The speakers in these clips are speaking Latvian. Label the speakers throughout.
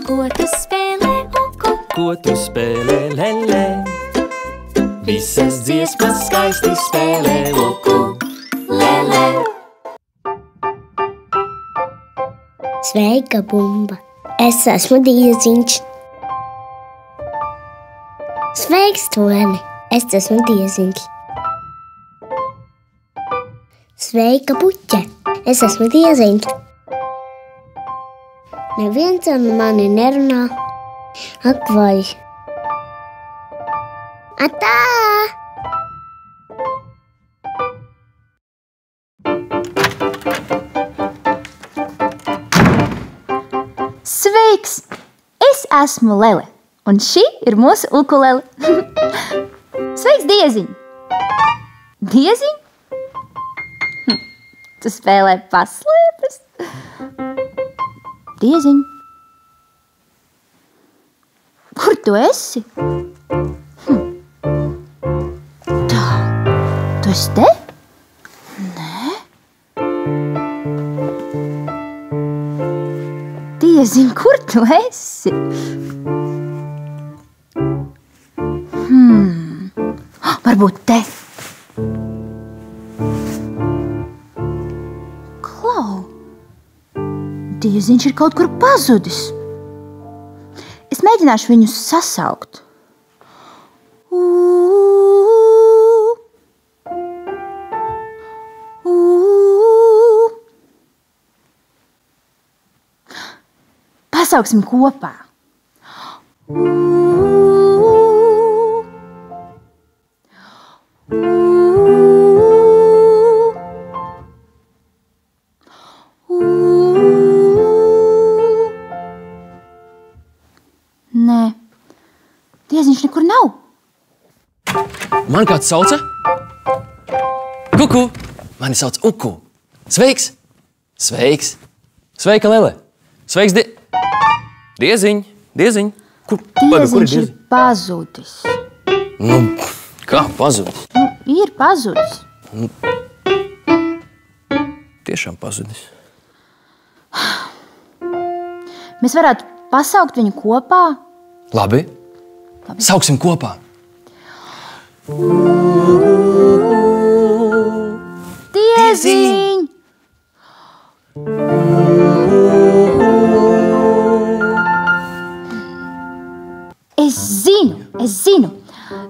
Speaker 1: Ko tu spēlē, uku?
Speaker 2: Ko tu spēlē, lelē? Visas dziesmas skaisti spēlē, uku, lelē.
Speaker 3: Sveika, Bumba! Es esmu Dieziņš. Sveiks, Toni! Es esmu Dieziņš. Sveika, Puķe! Es esmu Dieziņš. Neviens ar mani nerunā. Ak, vai! Atā!
Speaker 4: Sveiks! Es esmu Lele, un šī ir mūsu ukulele. Sveiks, Dieziņ! Dieziņ? Tu spēlē paslēpes? Dieziņ! Kur tu esi? Tā, tu esi te? Nē? Dieziņ, kur tu esi? Varbūt te. Klau! Dieziņš ir kaut kur pazudis. Es mēģināšu viņu sasaukt. Pasauksim kopā. Nē, Dieziņš nekur nav.
Speaker 2: Man kāds sauca? Kuku! Mani sauc Uku. Sveiks! Sveiks! Sveika, Lele! Sveiks, Dieziņ! Dieziņ! Kur ir
Speaker 4: Dieziņš ir pazudis.
Speaker 2: Nu, kā pazudis?
Speaker 4: Ir pazudis.
Speaker 2: Tiešām pazudis.
Speaker 4: Mēs varētu pasaukt viņu kopā.
Speaker 2: Labi. Sauksim kopā.
Speaker 4: Dieziņ! Es zinu.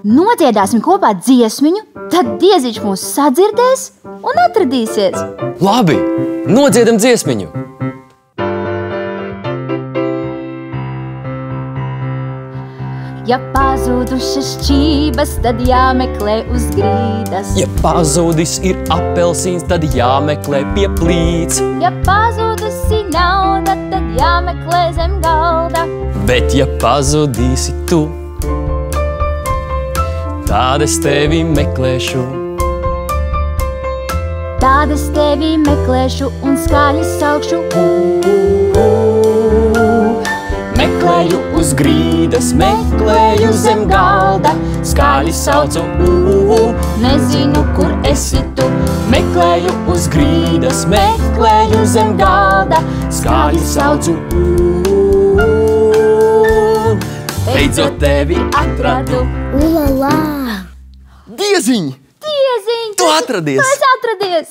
Speaker 4: Nodziedāsim kopā dziesmiņu, tad Dieziņš mūs sadzirdēs un atradīsies.
Speaker 2: Labi, nodziedam dziesmiņu.
Speaker 4: Ja pazudušas šķības, tad jāmeklē uz grīdas.
Speaker 2: Ja pazudis ir apelsīns, tad jāmeklē pie plīts.
Speaker 4: Ja pazudusi nauda, tad jāmeklē zem galda.
Speaker 2: Bet ja pazudīsi tu, tad es tevi meklēšu.
Speaker 4: Tad es tevi meklēšu un skaļi saukšu.
Speaker 2: Meklēju uz grīdas, meklēju zem galda, skaļi saucu,
Speaker 4: Nezinu, kur esi tu.
Speaker 2: Meklēju uz grīdas, meklēju zem galda, skaļi saucu, Beidzot tevi atradu.
Speaker 3: Ulala!
Speaker 2: Dieziņ!
Speaker 4: Dieziņ!
Speaker 2: Tu atradies!
Speaker 4: Tu esi atradies!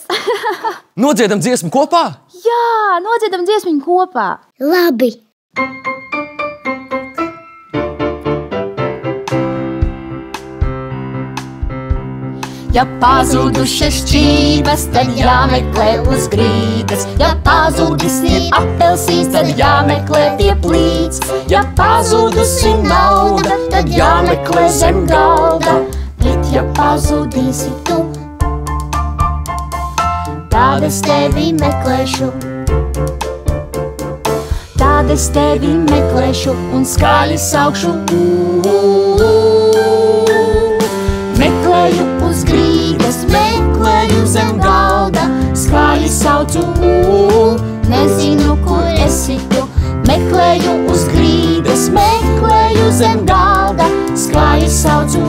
Speaker 2: Nodziedam dziesmu kopā?
Speaker 4: Jā, nodziedam dziesmiņu kopā.
Speaker 3: Labi!
Speaker 4: Ja pazudušas šķības, tad jāmeklē uz grīdas. Ja pazudis ir apelsīns, tad jāmeklē pie plīts. Ja pazudusi nauda, tad jāmeklē zem galda. Bet ja pazudīsi tu, tad es tevi meklēšu. Tad es tevi meklēšu un skaļi saukšu. Meklēju uz grīdas, meklēju zem galda, skaļi saucu, nezinu, kur esi tu. Meklēju uz grīdas, meklēju zem galda, skaļi saucu,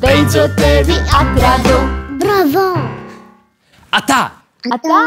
Speaker 4: beidzot tevi atradu.
Speaker 3: Bravo!
Speaker 2: Atā!
Speaker 4: Atā!